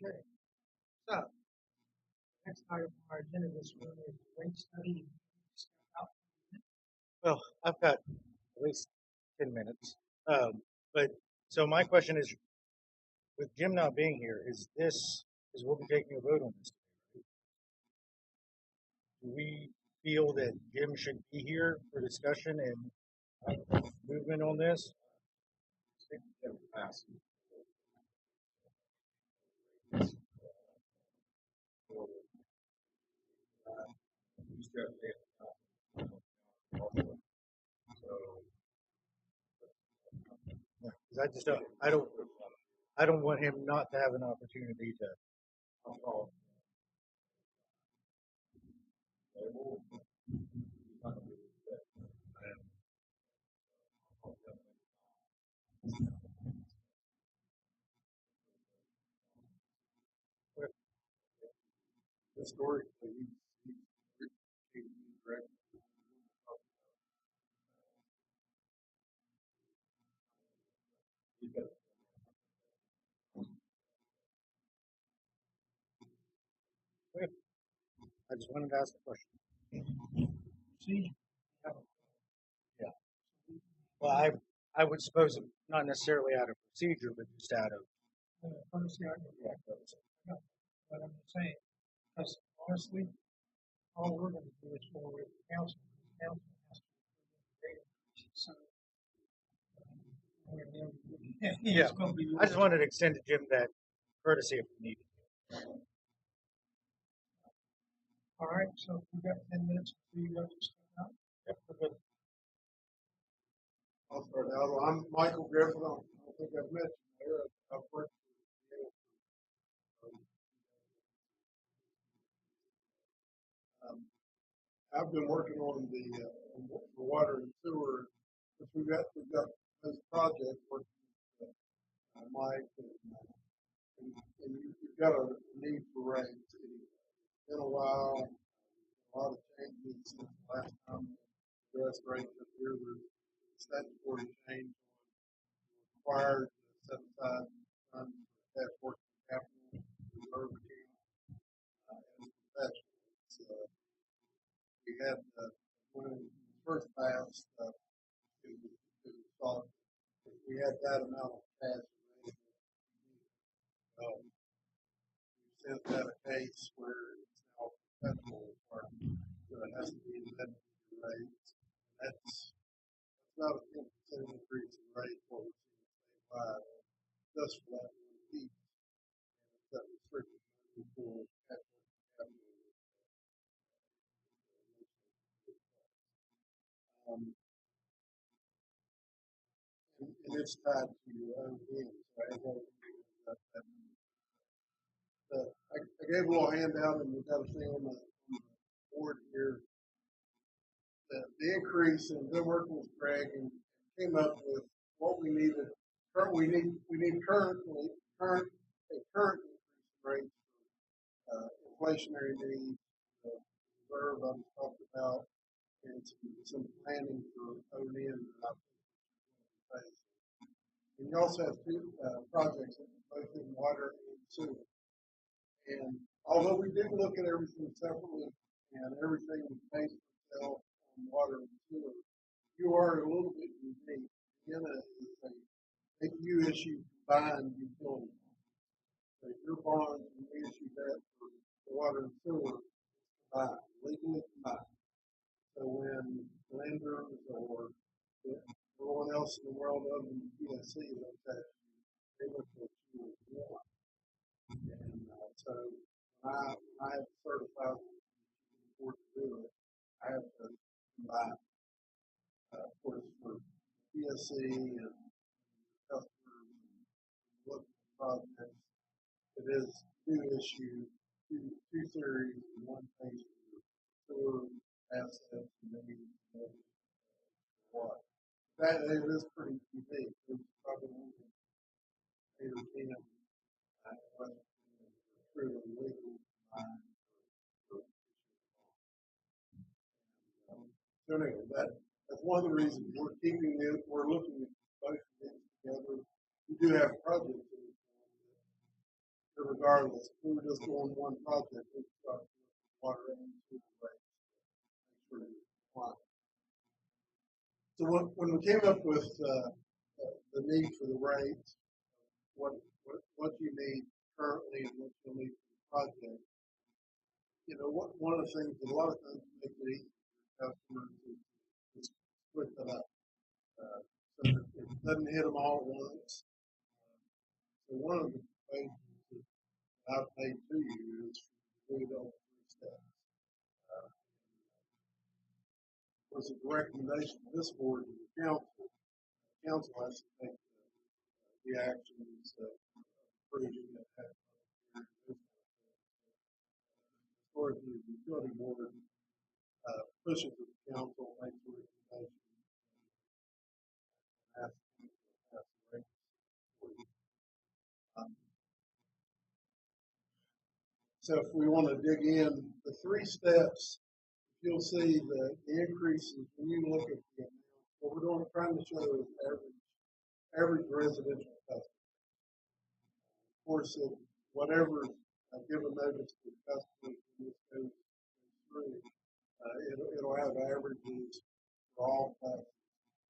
Okay, so next item on our agenda this morning is rate study. Well, I've got at least 10 minutes. But so my question is, with Jim not being here, is we'll be taking a vote on this. Do we feel that Jim should be here for discussion and movement on this? Because I don't want him not to have an opportunity to. Historically, correct. I just wanted to ask a question. See, Yeah. Well, I would suppose not necessarily out of procedure, but just out of. honestly, I know, but I'm just saying, because honestly, all we're going to do is forward it to council. Council has to approve the rate increase. So, Yeah. it's going to be. I just wanted to extend to Jim that courtesy if needed. All right, so we've got 10 minutes for you guys to start out. Yep, we're good. I'll start out. I'm Michael Griffin. I don't think I've met you there. I've worked I've been working on the water and sewer. We've got this project working with Mike and you've got a need for rain. It's been a while. A lot of changes since the last time the restoration up here. There's statutory change required to set aside funds for that working capital reserve account as professionals. We had when it was first passed, it was thought if we had that amount of cash available, we sent that a case where it's now a federal requirement, so it has to be indemnity rates. That's not a 10% increase in rate what we're seeing statewide, just for that one piece. And that restricted money for capital. And it's tied to your own needs, right? I gave a little handout, and we've got a thing on the board here. The increase, and been working with Greg, and came up with what we needed. We need current increase rate for inflationary needs, reserve I talked about, and some planning for O&M. And you also have two projects, both in water and sewer. And although we did look at everything separately and everything was based itself on water and sewer, you are a little bit unique. Vienna is a you issue combined utility. So your bonds, and we issue that for water and sewer combined, legally combined. So when lenders or everyone else in the world other than the PSC looks at you, they look at you as one. And so when I have certified before to do it, I have to combine. Of course, for PSC and customers and looking at projects, it is two issue, two series, and one page for sewer assets and maybe water. That it is pretty unique. It's probably only 8 or 10 truly legal so anyway, that's one of the reasons we're keeping it. We're looking at both of these together. We do have projects. regardless, if we were just doing one project, we'd start with water and sewer rates. Make sure it's compliant. So when we came up with the need for the rates, what you need currently and what you'll need for the project, you know, one of the things that a lot of times make it easy for customers is split that up. So it doesn't hit them all at once. So one of the things that I've made to you is to do it on 3 steps. Was a recommendation of this board to the council. The council has to take the actions approving that have as far as the utility board pushes the council, makes a recommendation, and asks them to pass the rates for you. So if we want to dig in, the 3 steps, you'll see the increases when you look at the amount. What we're doing, trying to show is average residential customer. Of course, whatever given notice to customers in this goes through, it'll have averages for all classes of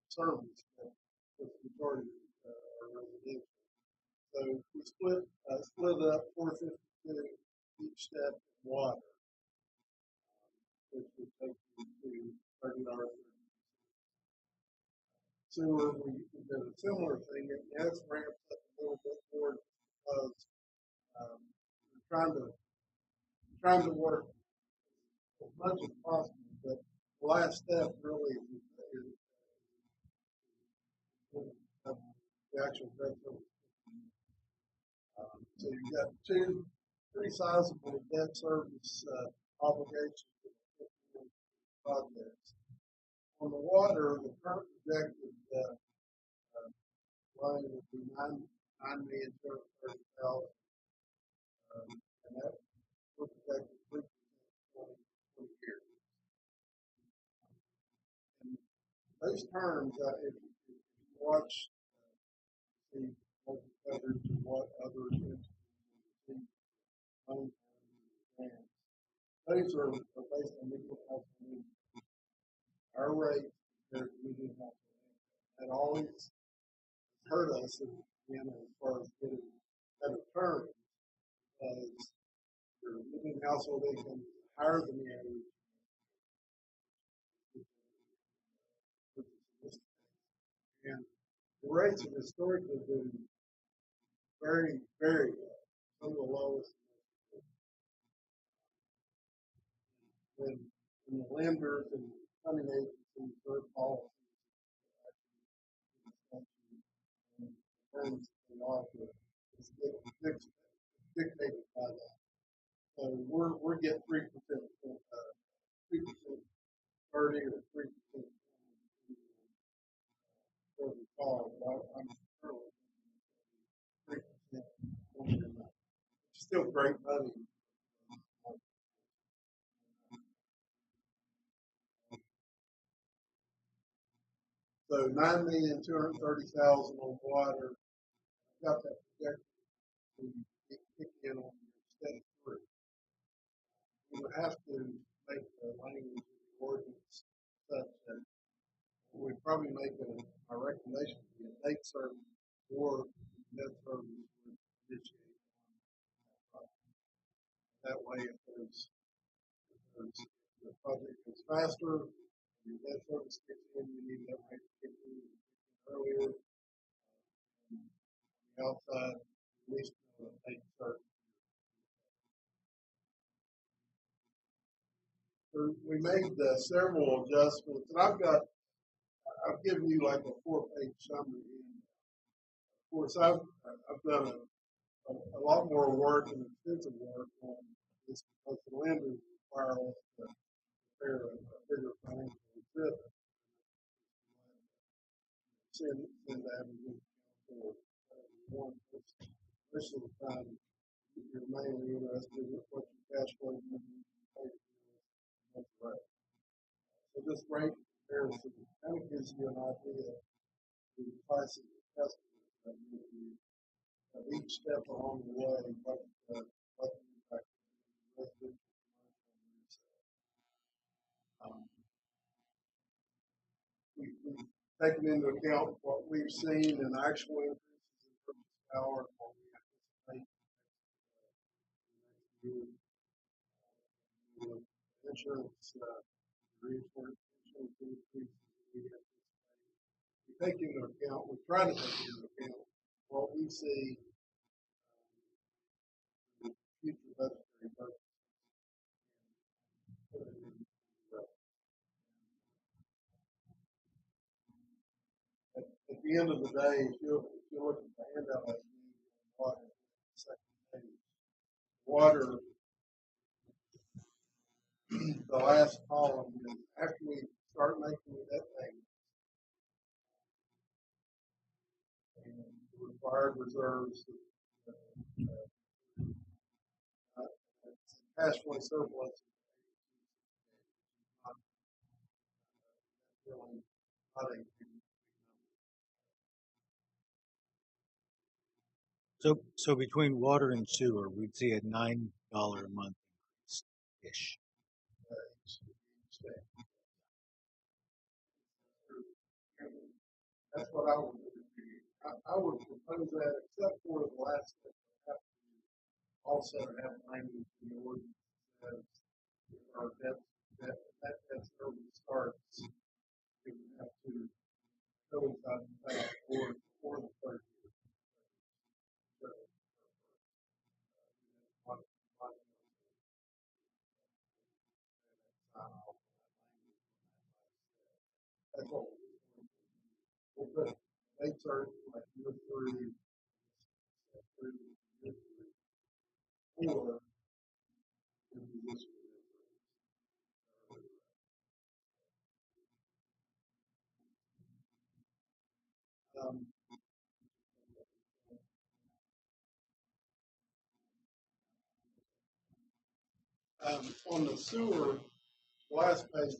service, but the majority are residential. So we split up 452 each step in water, which would take you to $30. Sewer, we did a similar thing. It has ramped up a little bit more because we're trying to work as much as possible. But the last step really is the actual debt service. So you've got 2 pretty sizable debt service obligations for projects. On the water, the current projected line would be $9,230,000, and that we're projected 3% 20 years. And those terms, if you watch the coverage and what other entities receive loan grants, those are based on median household income. Our rate compared to median household income. That always hurt us in Vienna as far as getting better terms, because your median household income is higher than the average. And the rates have historically been very, very low, some of the lowest. When the lenders and funding agencies heard policies and terms they offer, it's dictated by that. So we're getting 3%, 3% 30 or 3% for the call. I'm currently 3% on your money. It's still great money. So $9,230,000 on water. I've got that projected to kick in on step 3. We would have to make the language of the ordinance such that we'd probably make a recommendation to be a date certain or debt service would initiate on that project. That way, if the project goes faster, your debt service kicks in, you need that rate to kick in earlier. And on the outside, at least a date certain. So we made several adjustments, and I've given you like a 4-page summary. Of course, I've done a lot more work and extensive work on this because the lenders require us to prepare a bigger financial exhibit. Send that for one person. Most of the time, you're mainly interested in what your cash flow is and what's right. So this rate comparison kind of gives you an idea of the prices of customers that you each step along the way, what the impact of residential commercial use. We've taken into account what we've seen in actual increases in purchase power and what we anticipate next year. Insurance, reinsurance increases we anticipate. We take into account, we try to take into account what we see in future budgetary purposes. At the end of the day, if you look at the handout that you need on water, second page, water, the last column is after we start making the debt payment and the required reserves, cash flow surplus. Really not a So between water and sewer, we'd see a $9 a month increase ish. That's what I would do. I would propose that, except for the last step, have to also have language in the ordinance that says our debt service starts, we would have to coincide with that or the third year. So, that's what we'll put. They start like year three, year four, in this um, on the sewer, last page,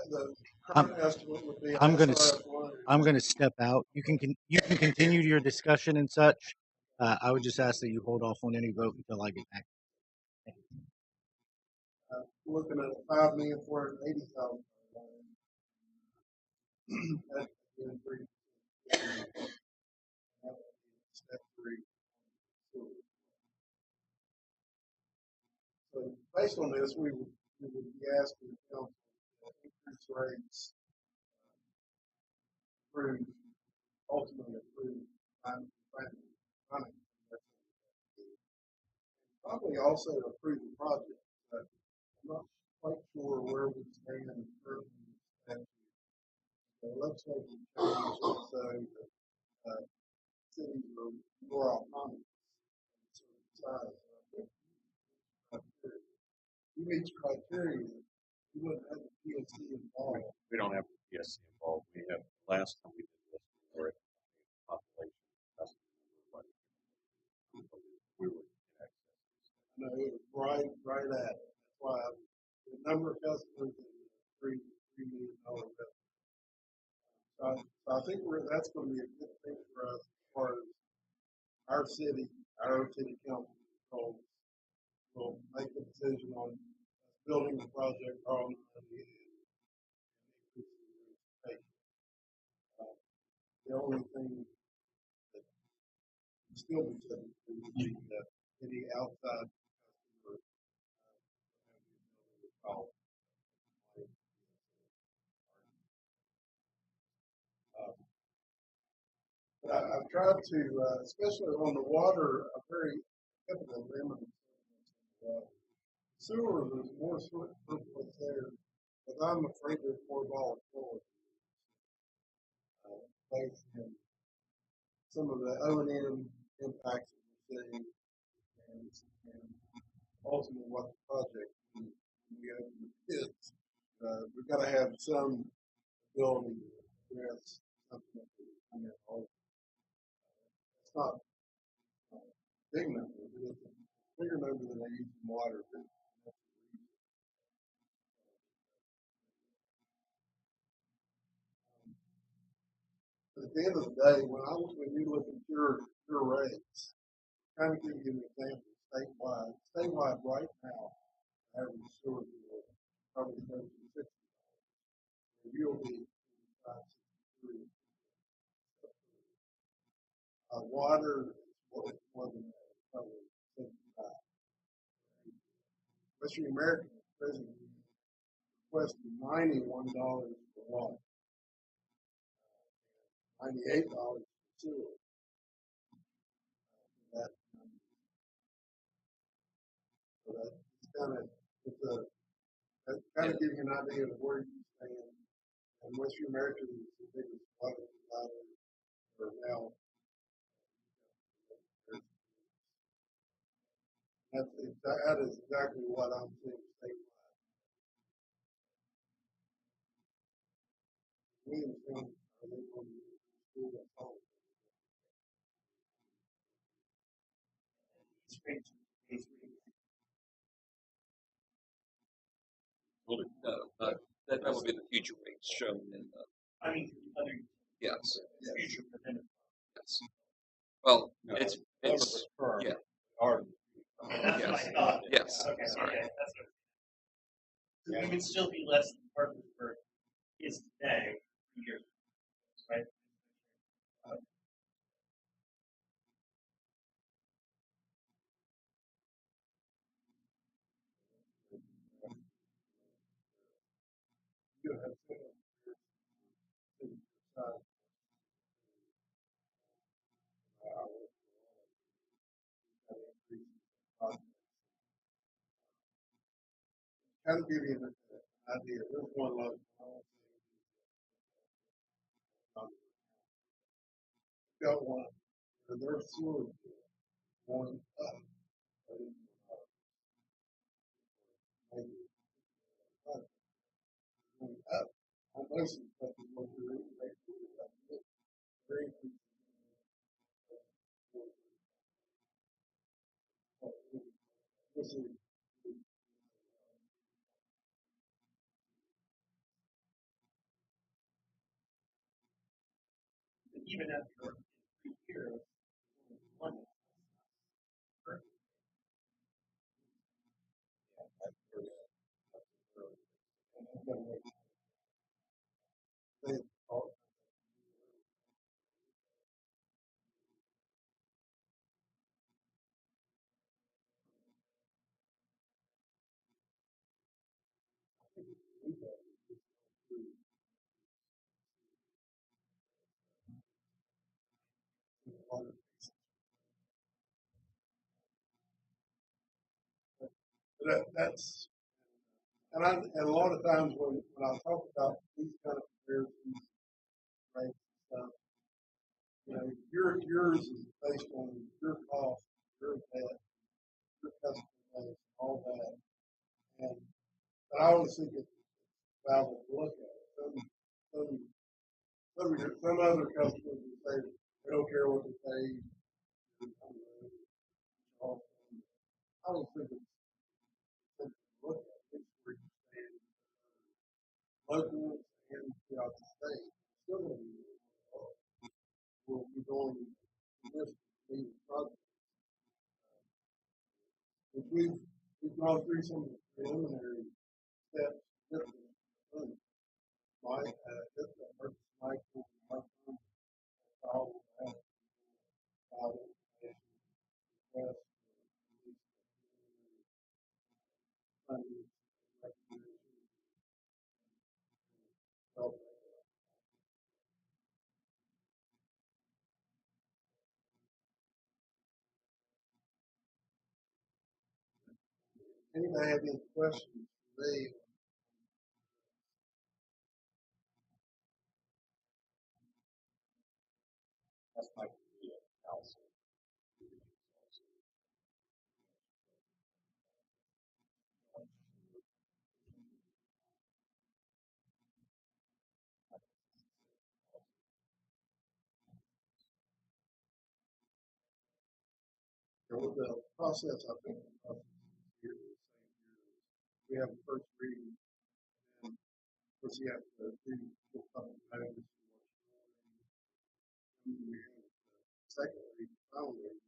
the current estimate would be. I'm gonna step out. You can continue your discussion and such. I would just ask that you hold off on any vote until I get back. Looking at $5,480,000. That's increase. Step three. So based on this, we would be asking the council to increase rates through ultimately through probably also approve the project. But I'm not quite sure where we stand currently. The legislative change so that cities are more autonomous. You meet criteria, you wouldn't have the PSC involved. We don't have the PSC involved. We have, last time we did this, we were at population. We were in excess. No, it was right at it. That's why the number of customers is $3 million customers. So I think that's going to be a good thing for us as far as our city council controls will make the decision on building the project or on the only thing that still be subject to would be that any outside customer call. But I've tried to, especially on the water, a very typical limited. Sewer, there's more surplus there, but I'm afraid there's more volatility. Based in some of the O&M impacts that we're seeing, and ultimately what the project is. We've got to have some ability to address something that we come in all. It's not a big number, but it's a bigger number than they use in water. The at the end of the day, when you look at your rates, kind of give you an example statewide right now, average sewer bill probably goes to $60. And you'll be 63. Water is more than that, probably 75. Western American President requested $91 for water, $98 for sewer. That, so that kind of gives you an idea of where you stand. And Western American is the biggest water provider for now. That is exactly what I'm seeing statewide. Williamstown, are they going to school at home? Well, that would be the future rates shown in the. I mean, other. Yes. Future potential. Yes. Well, No, it's firm. yeah. Are That's Yes. what I thought. Yes. Okay, Sorry. yeah, that's what. So you would still be less than Parkersburg is today, years, right? You have to kind of give you an idea. There's one local. Got one, and their sewer going up. Going up. On most of the stuff is what you're reading. Very this is Even after 3 years, one. they call that's and a lot of times when I talk about these kind of comparisons, right, stuff, you know, yours is based on your cost, your debt, your customer base, all that. And but I always think it's valuable to look at it. Some other customers will say they don't care what they pay. I always think it's something to look at. It's where you stand local and throughout the state. Still going to be we'll be going to this project. If we've gone through some preliminary steps, different Mike, Michael, all that, anybody have any questions for me? that's my house. With the process, I think we have a first reading, and of course you have to do the public notice. we have the second reading, final reading.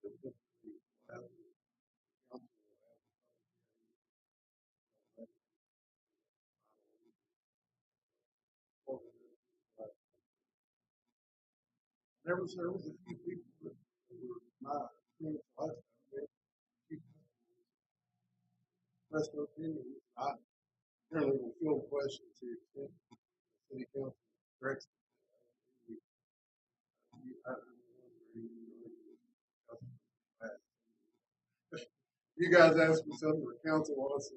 The typically will have the council will have the public hearing. There was a few people that were not experienced last time. We had a few expressed their opinion. I generally will field questions to the extent the city council directs. You guys ask me something, the council wants to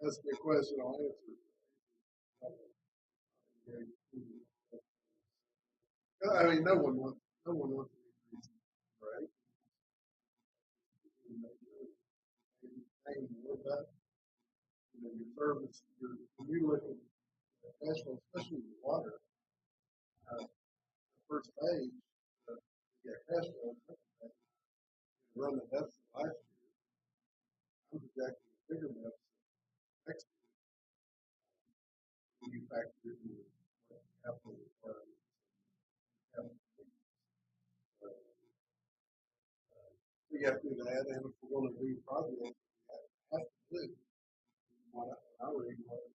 ask me a question, I'll answer. I mean, no one wants to be reasonable, right? Your service, when you look at cash flow, especially with water, the first page, you got cash flow, run the deficit last year. I'm projecting a bigger deficit next year. When you factor in the capital requirements. So you have to do that, and if we're going to do projects, we have to do. I read what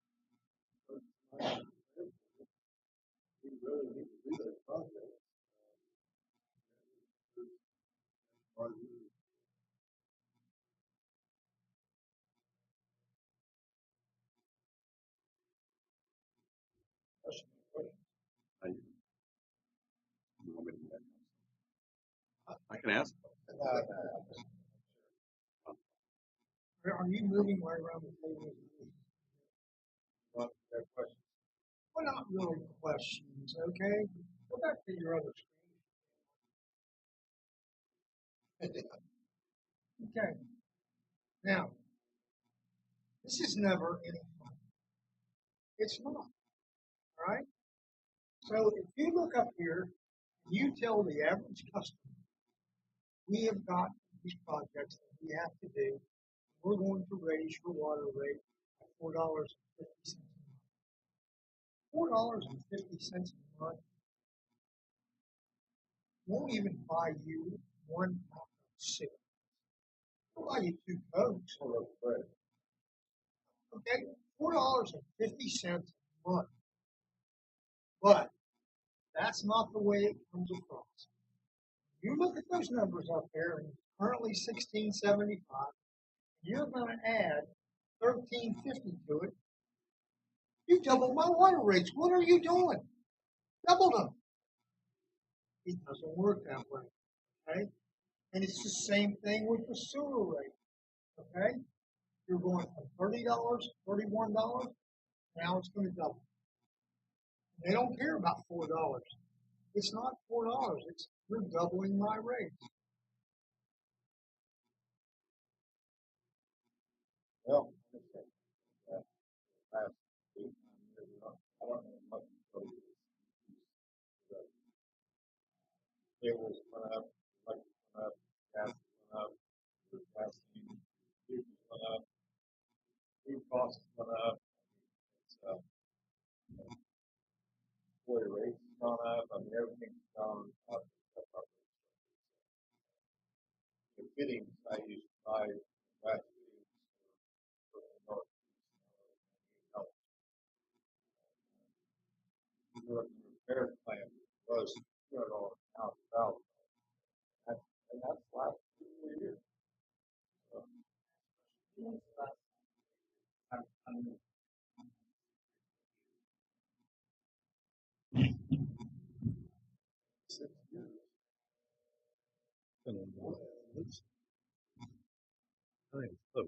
we really need to do those projects. You want me to do that? I can ask. Are you moving right around the table? Well, Not really questions, okay? Go back to your other screen. Okay. Now, this is never any fun. It's not. All right? So if you look up here, you tell the average customer, we have got these projects that we have to do. We're going to raise your water rate at $4.50 a month. $4.50 a month won't even buy you one pack of cigarettes. It'll buy you 2 Cokes. Okay? $4.50 a month. But that's not the way it comes across. You look at those numbers up there, and currently $16.75. You're going to add $13.50 to it. You double my water rates. What are you doing? Double them. It doesn't work that way. Okay? And it's the same thing with the sewer rate. Okay? You're going from $30, $31. Now it's going to double. They don't care about $4. It's not $4. It's you're doubling my rates. Well, last 8 years, I don't know much about it. Cables went up, electric went up, gas went up, gasoline, fuels went up, food costs went up. It's employee rates gone up. I mean, everything's gone up. The fittings I used to buy last week for the north. The repair plan was $200 an hour, and that's last 2 years. I think it's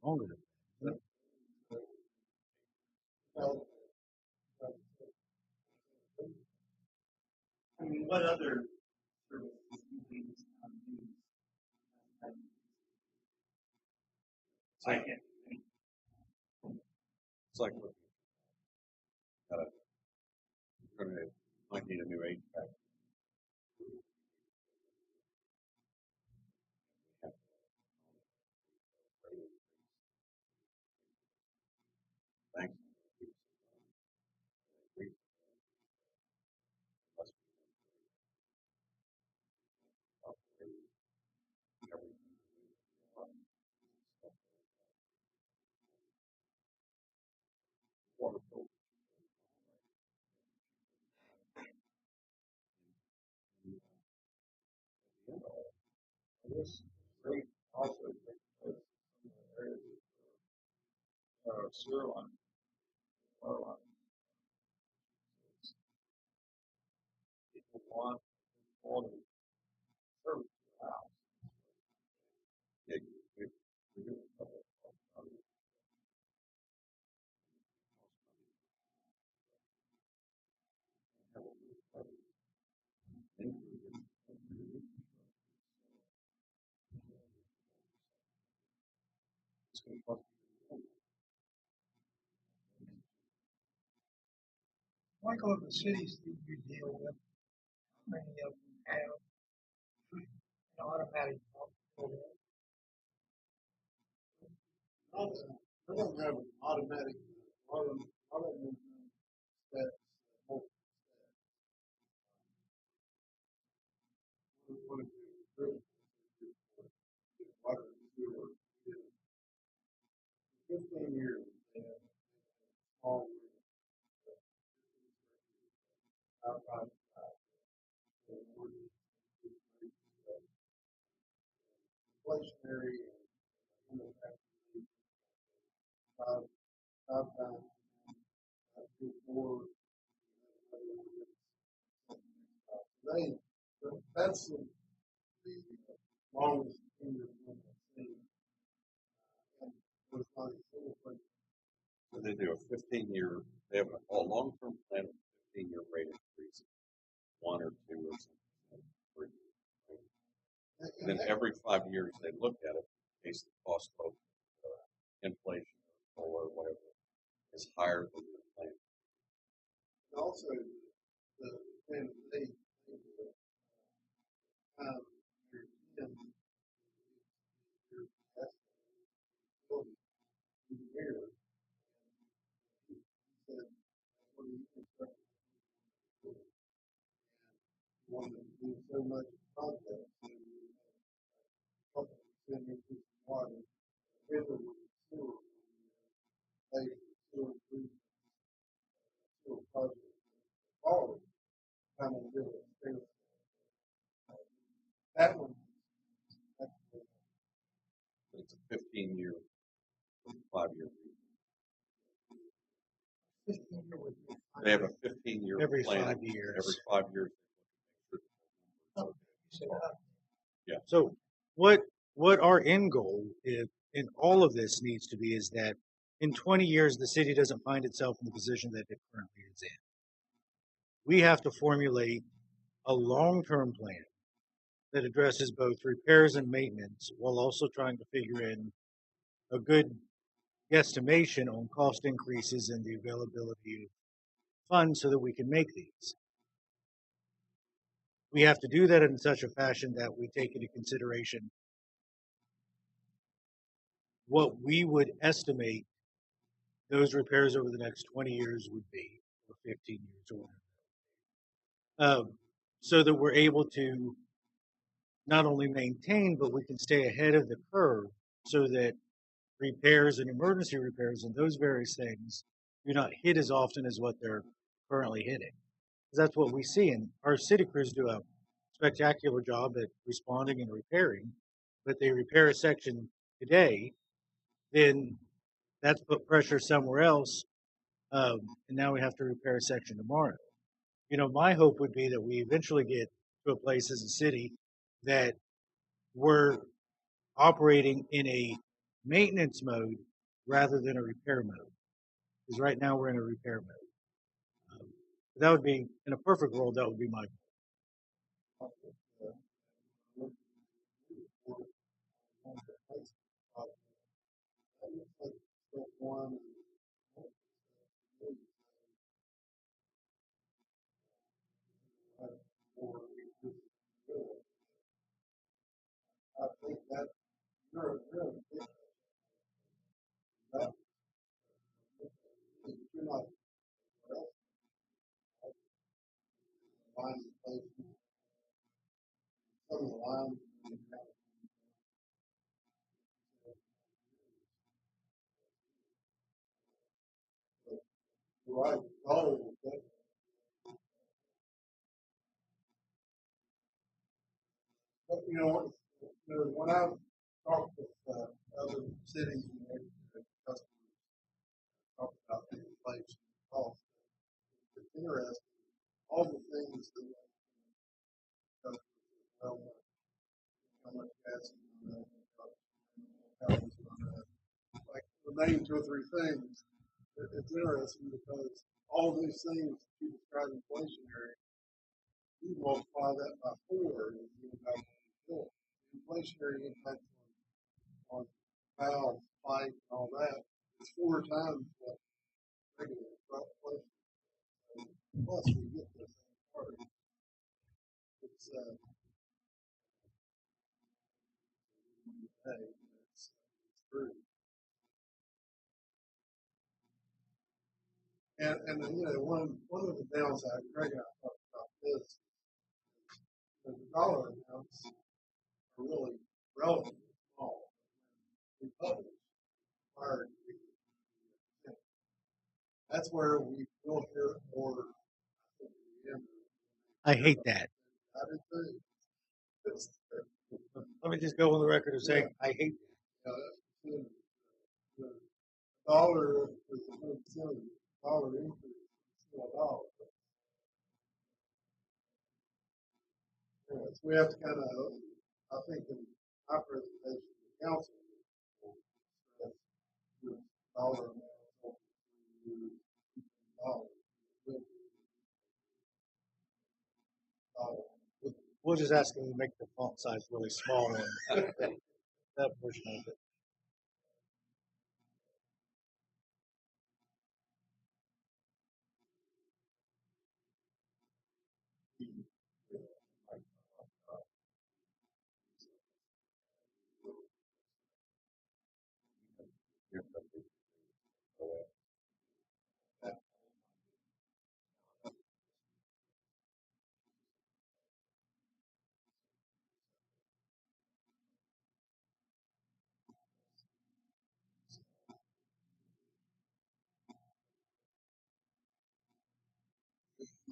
longer than that. I mean, what other services do these use? I can't. It's like looking at we're going to might need a new HVAC. Thanks. sewer line, water line. People want quality service to the house. Yeah, we do a couple of it's gonna cost. Michael, of the cities that you deal with, how many of them have an automatic pump filter? I don't have an automatic, automatic that multiple steps. One of the really water and sewer is 15 years. They have small outside inflationary and sometimes more. They, that's the longest finger one I've seen. And there's not a single place. So they do a 15-year, they have a long-term plan of 15-year rate increase, 1 or 2 or something. 3 years. And then every 5 years they look at it in case the cost of inflation or whatever is higher than the plan. And also, the plan they your engineer said, what do you think? Wanted to do so much content and send me to water, river with sewer, they sewer food, sewer project, all kind of do it. That one, But it's a 15-year, 5-year. 15 year with you. They have a 15-year Every plan. 5 years. Every 5 years. Oh, you said, So what our end goal in all of this needs to be is that in 20 years the city doesn't find itself in the position that it currently is in. We have to formulate a long-term plan that addresses both repairs and maintenance while also trying to figure in a good guesstimation on cost increases and the availability of funds so that we can make these. We have to do that in such a fashion that we take into consideration what we would estimate those repairs over the next 20 years would be, or 15 years or whatever. So that we're able to not only maintain, but we can stay ahead of the curve so that repairs and emergency repairs and those various things do not hit as often as what they're currently hitting. Because that's what we see, and our city crews do a spectacular job at responding and repairing, but they repair a section today, then that's put pressure somewhere else, and now we have to repair a section tomorrow. You know, my hope would be that we eventually get to a place as a city that we're operating in a maintenance mode rather than a repair mode. Because right now we're in a repair mode. That would be, in a perfect world, that would be my one, I think that you're not line placement. Some of the lines right goal. But you know, when I talk with other cities and customers, name two or three things, it's interesting because all these things you describe inflationary, you multiply that by 4, and you get back to the bill. Inflationary impact on valves, pipe, and all that is 4 times what regular inflation. Plus, we get this part. It's hey, it's true. And then, one of the downsides, Greg and I talked about this, the dollar amounts are really relatively small. We publish prior to that's where we will hear more. I hate that. I do too. It's, Let me just go on the record and say, I hate the dollar is a good thing. Dollar increase is still a dollar. Anyways, we have to kind of, I think, in my presentation to the council, stress the dollar amount of dollars. We'll just ask them to make the font size really small on that portion of it.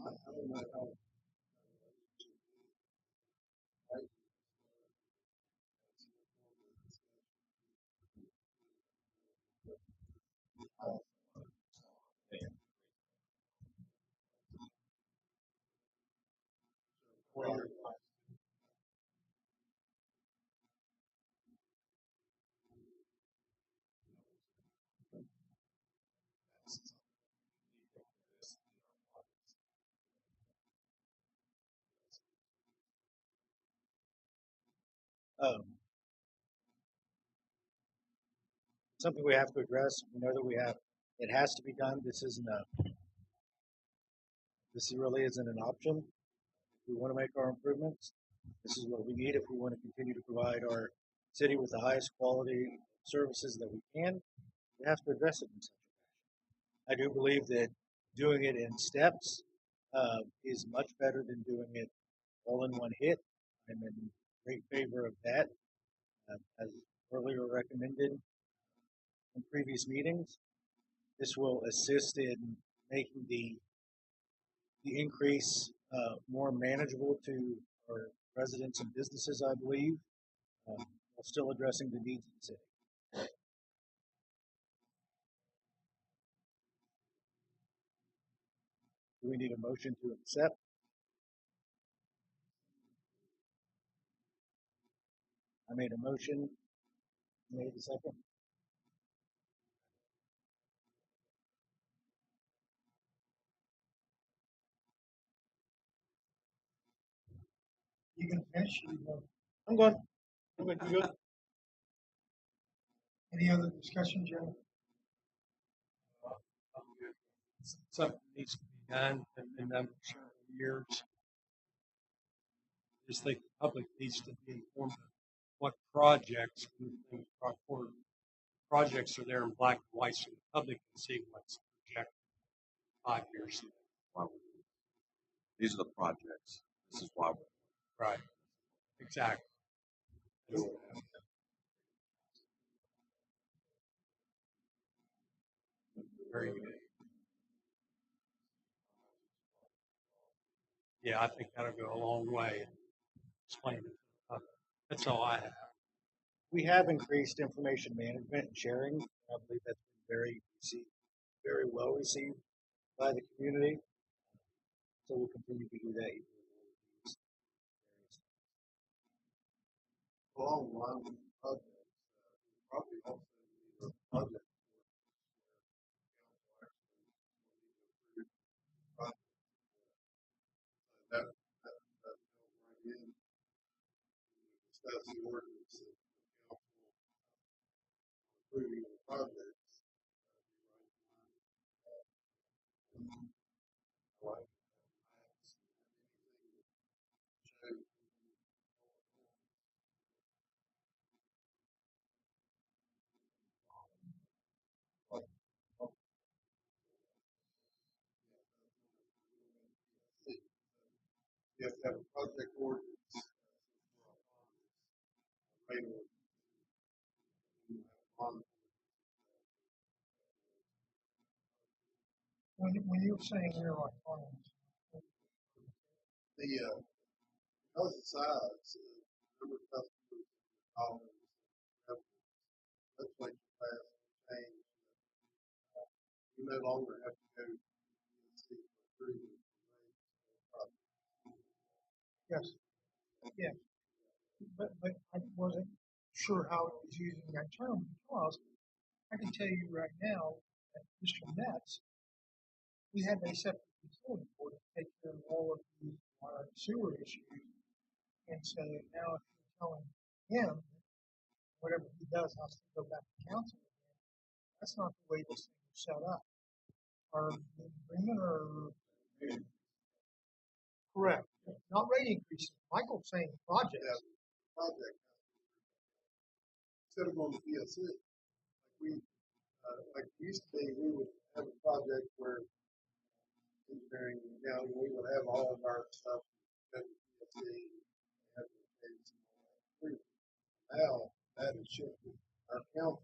I don't know how. Something we have to address. We know that it has to be done. This really isn't an option. If we want to make our improvements, this is what we need if we want to continue to provide our city with the highest quality services that we can. We have to address it in such a fashion. I do believe that doing it in steps is much better than doing it all in one hit. I'm in great favor of that, as earlier recommended in previous meetings. This will assist in making the increase more manageable to our residents and businesses, I believe, while still addressing the needs of the city. Do we need a motion to accept? I made a motion. You made a second. You can finish. I'm good. I'm good. You good? Any other discussion, Joe? Something needs to be done, and been done for several years. I just think the public needs to be informed of what projects projects are there in black and white, so the public can see what's projected 5 years. These are the projects. This is why we're Right. Exactly. Very good. Yeah, I think that'll go a long way in explaining it to the public. That's all I have. We have increased information management and sharing. I believe that's been very well received by the community. So we'll continue to do that. Along the line with the project, probably also need a project projects. Like, you have to have a project ordinance. When you're saying you're like farms, The, because of size, number of customers, dollars, legislature passed change. You no longer have to go to the approval. yes, yeah. But I wasn't sure how it was using that term because I can tell you right now that Mr. Metz, we had a separate utility board to take care of all of the water and sewer issues. And so now if you're telling him whatever he does has to go back to council again, that's not the way this thing is set up. Our agreement or correct. Not rate increases. Michael's saying projects. Yeah, project. Instead of going to PSC, like it used to be, we would have a project where engineering, we would have all of our stuff at PSC, have the case and all that. Now that is shifted. Our council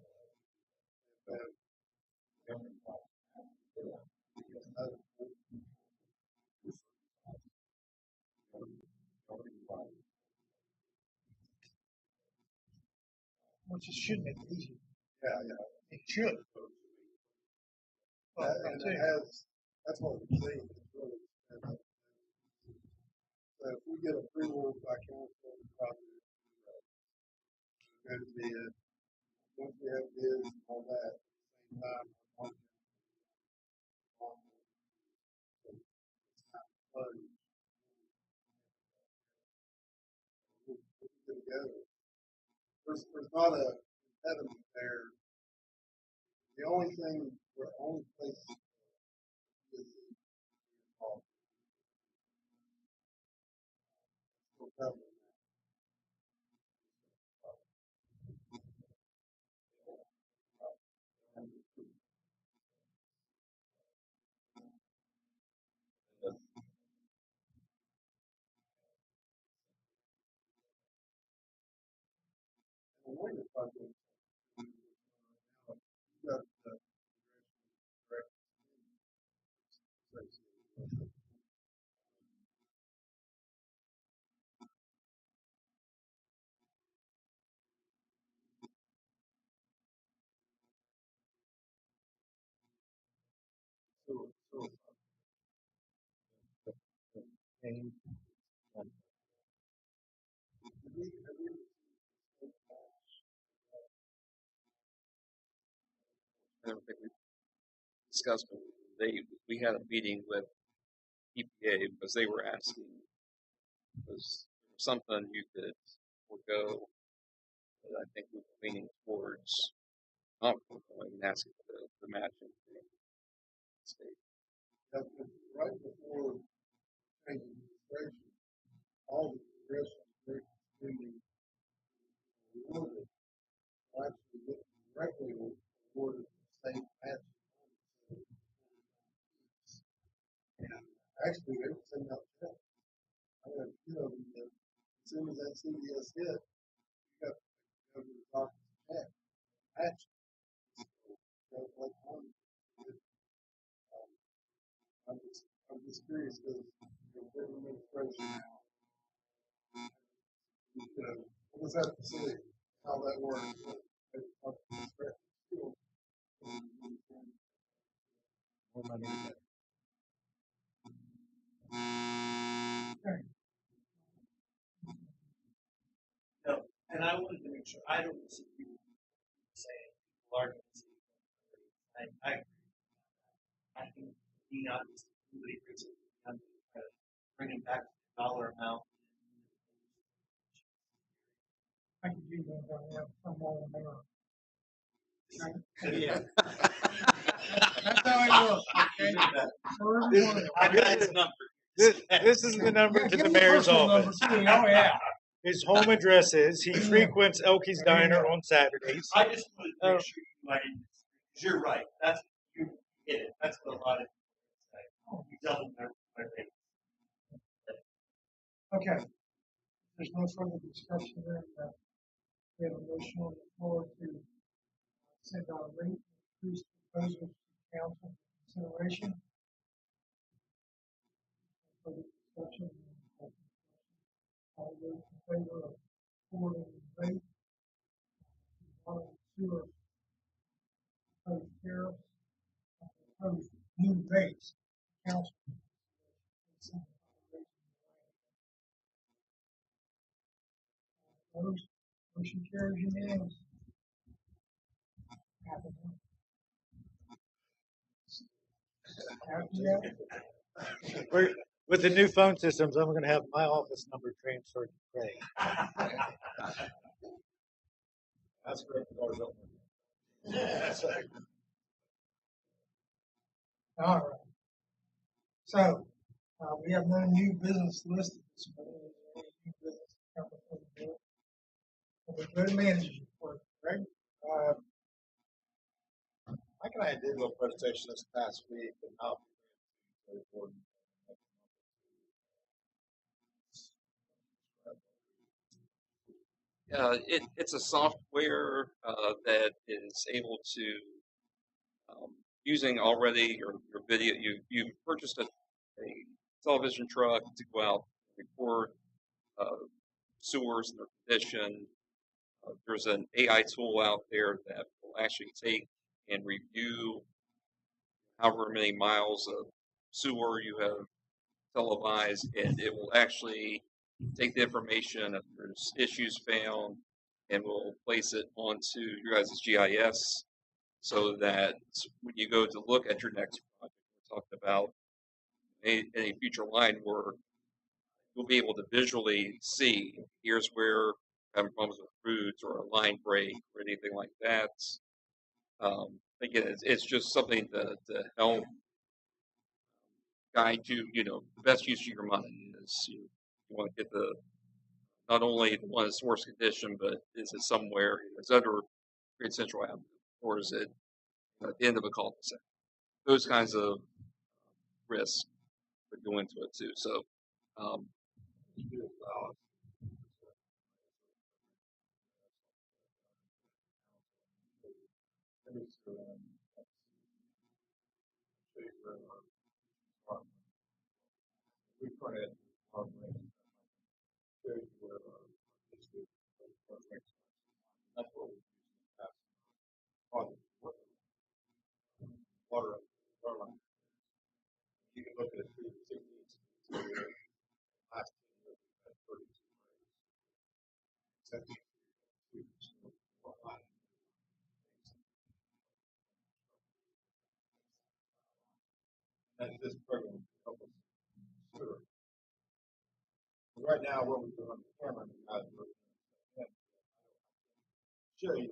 Which should make it easier. yeah. It should. Well, And it has, that's what we're seeing. It's really, so if we get approval by council, probably go to bid, once we have bids and all that, at the same time, we'll put it together. There's not a impediment there. The only place is involved. Still covering that. And one of the projects, you got the direct. So, I don't think we discussed, but we had a meeting with EPA because they were asking, was something you could forego, that I think we were leaning towards not foregoing and asking for the matching from the state. right before changing administration, all the congressional spending awarded actually get directly awarded state matching. And actually, they would send out checks. As soon as that CDS hit, you got to go to the doctor's check. Match. I'm just curious because the administration now, we'll just have to see how that works. More money. No, and I wanted to make sure, I don't disagree with you saying people are going to see. I agree. I think we not just really bringing back the dollar amount. I could do that. I have some more there. Yeah. That's how it works, okay? For everyone. I got his number. This is the number Yeah, to give the me mayor's personal number office. too. Oh, yeah. His home address is, he frequents Elky's There you Diner go. on Saturdays. I just wanted to make sure you might, because you're right. That's you hit it. That's what a lot of people say. Oh, you double my rate. Okay. There's no further discussion there. We have a motion on the floor to send our rate increase proposal to council for consideration. Further discussion. All those in favor of forwarding the rate, water and sewer, proposed tariffs, proposed new rates, council. Opposed? Motion carries unanimously. Happy now? With the new phone systems, I'm going to have my office number transferred to Craig. That's great. All right. So, we have no new business listed this morning. Is there any new business to come before the board? We'll go to manager's report, right? Mike and I did a little presentation this past week, but now very important. It's a software that is able to, using already your video, you purchased a television truck to go out and record sewers and their condition. There's an AI tool out there that will actually take and review however many miles of sewer you have televised, and it will actually take the information if there's issues found and will place it onto your guys' GIS so that when you go to look at your next project, we talked about any future line work, you'll be able to visually see here's where I'm having problems with roots or a line break or anything like that. Again, it's just something to help guide you. The best use of your money is you want to get not only the one that's worst condition, but is it somewhere, is it under Great Central Avenue, or is it at the end of a cul-de-sac? Those kinds of risks would go into it too. So, We printed our that's what we water line. You can look at it through the 16 last 10 years, we've had 32 rates. And this program helps us consider. Right now, what we're doing on the camera, show you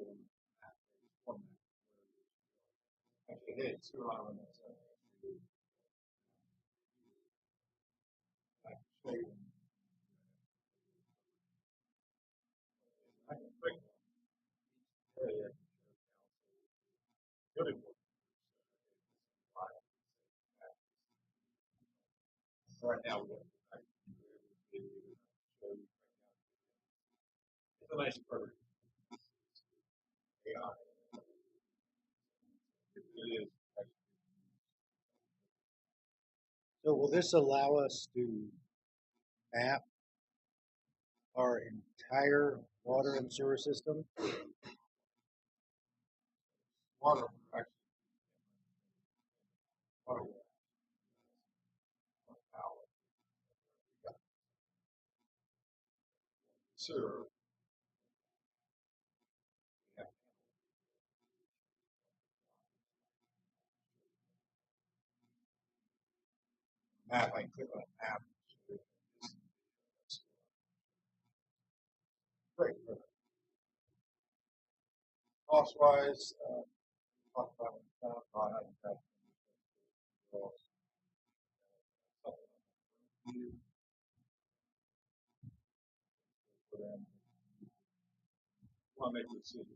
format. Actually, hey, it's too long on that side. I can show you. I can click area. Really important. Right now, we have it's a nice program. AI. It is. So will this allow us to map our entire water and sewer system? Water, actually. Water. Sewer. Map, I can click on a map. Great. Cost wise, want to make a decision,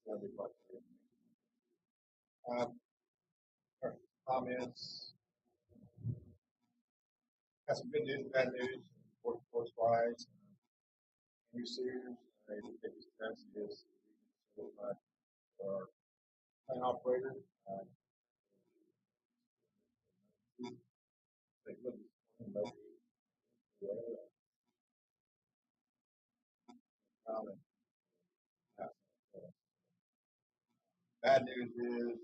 that'd be quite good. Comments. Got some good news, bad news, workforce wise. New series, the biggest test is our plant operator. They look bad news is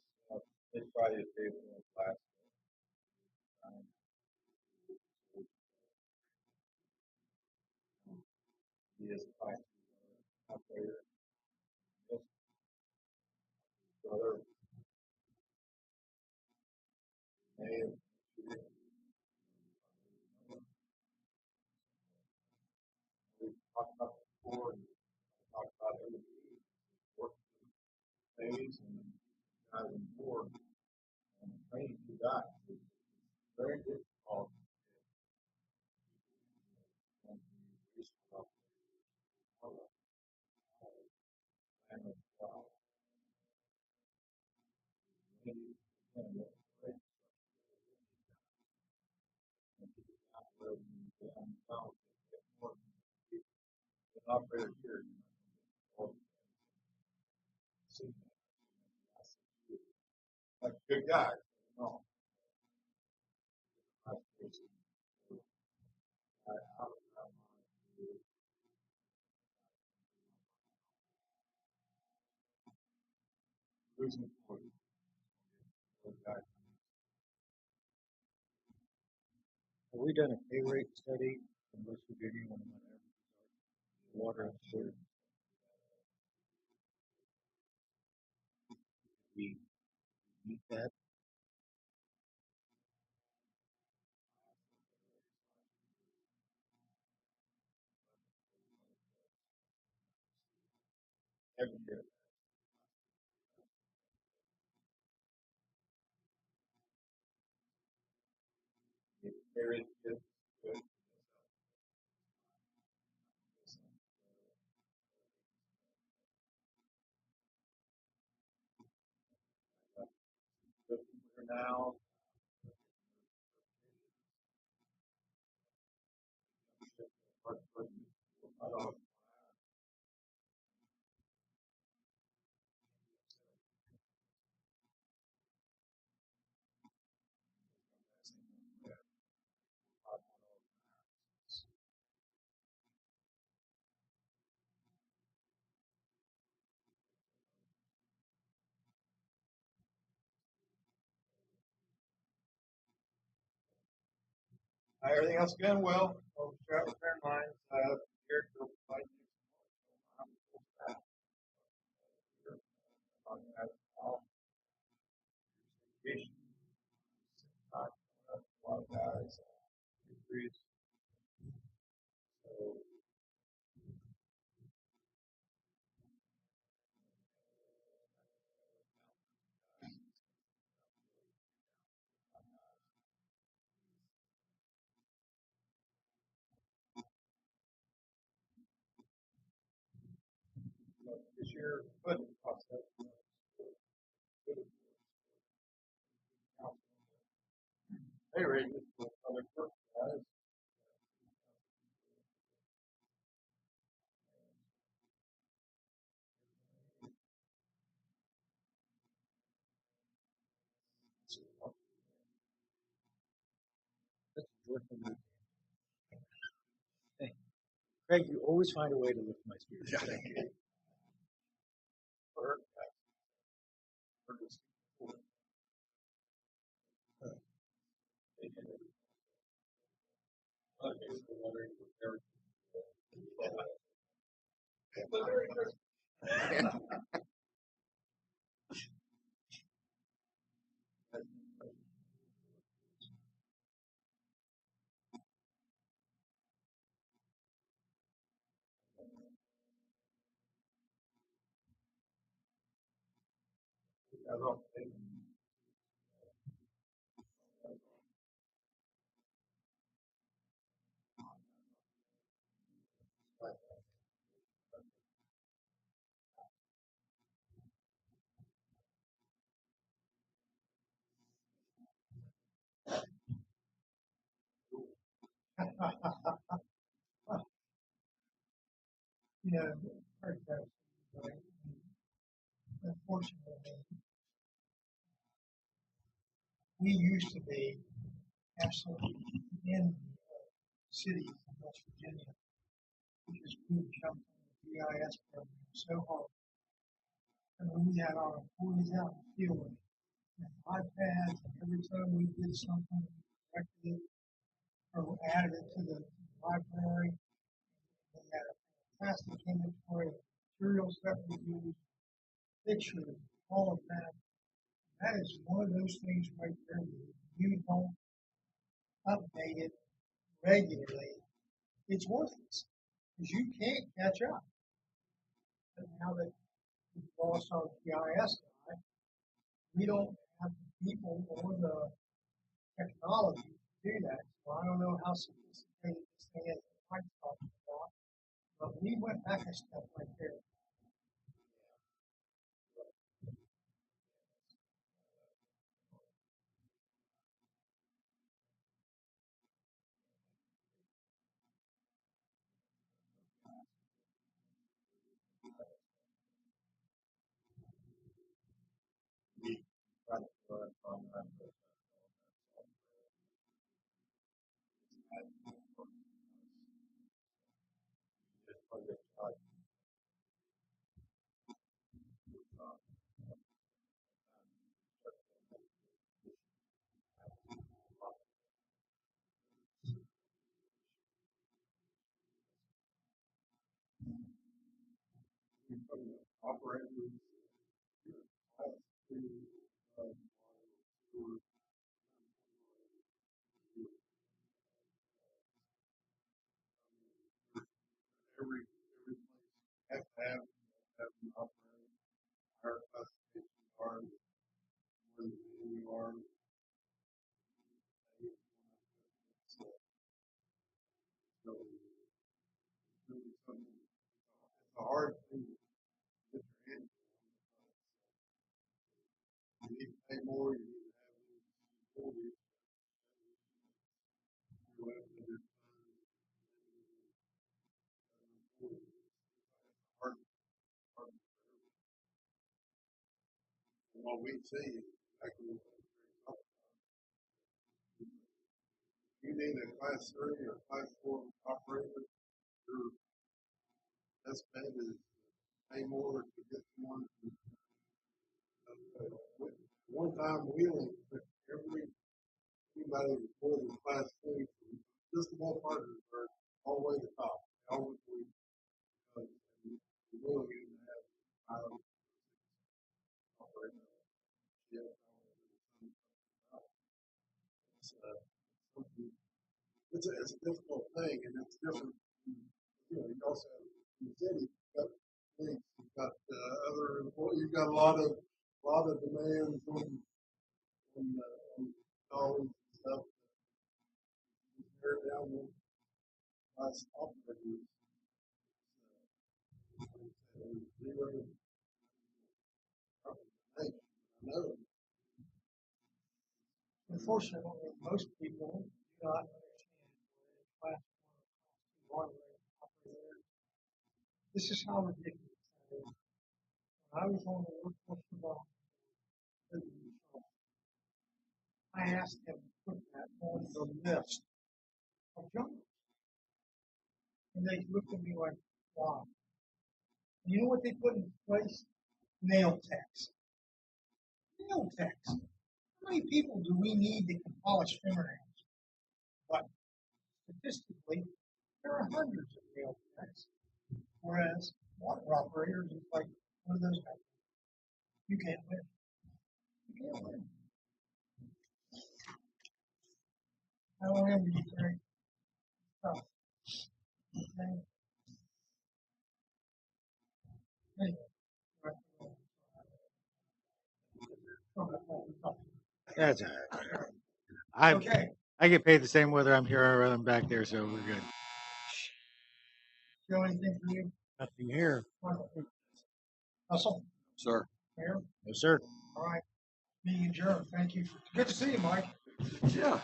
this Friday is day one last. He is a plant operator. His brother may have we've talked about before and talked about every work phase and guys on board and the training you got is very difficult. Operator here, like good guy. No. Losing for you. Have we done a pay rate study in West Virginia on what averages are? Water and sewer? We meet that? Every year. There is good. Now, everything else going well. Start repair lines. Here to provide you a lot of guys. Increase. So, this year, budget process. Pay raises for other work guys. That's a joyful news. Thank you. Craig, you always find a way to lift my spirits. Thank you. As of today, You know, heard that, right? Unfortunately, we used to be absolutely in the cities in West Virginia because we would come from the GIS program so hard. And when we had our employees out in the field and iPads, and every time we did something, we corrected it or added it to the library, we had a fantastic inventory of materials that we used, pictures, all of that. That is one of those things right there that if you don't update it regularly, it's worthless because you can't catch up. But now that we've lost our GIS guy, we don't have the people or the technology to do that. So I don't know how sophisticated this thing is that Mike's talking about, but we went back a step right there. we try to learn from them. Just for this time, we put the operators, class two, um, every place have to have an operator. Our classification are when you are so it's really something. It's a hard thing to get your hands on. You need to pay more. You need to have these employees. You have to do hard, hard. And what we see is exactly what we're talking about. You need a class 3 or class 4 operator. Your best bet is pay more to get someone. One time wheeling took everybody before the class 2, just about partners are all the way to the top. Always we really need to have operator. Yeah. Something it's a difficult thing, and it's different. You know, you also have in the city, you've got things, you've got other employees, you've got a lot of demands on knowledge and stuff. You tear down the last operators. Zero. I know. Unfortunately, most people do not understand class 1 or class 2 operators. This is how ridiculous that is. When I was on the workforce development, I asked them to put that on the list of jobs. And they looked at me like, wow. And you know what they put in place? Nail techs. Nail techs. How many people do we need that can polish fingernails? But statistically, there are hundreds of nail techs. Whereas water operators is like one of those guys. You can't win. You can't win. How am you, Terry? Oh. Okay. Anyway. That's all right. I Okay, I get paid the same whether I'm here or I'm back there, so we're good. Joe, anything for you? Nothing here. Russell, Sir. Mayor? No, sir. All right, meeting adjourned. Thank you. Good to see you, Mike. Yeah.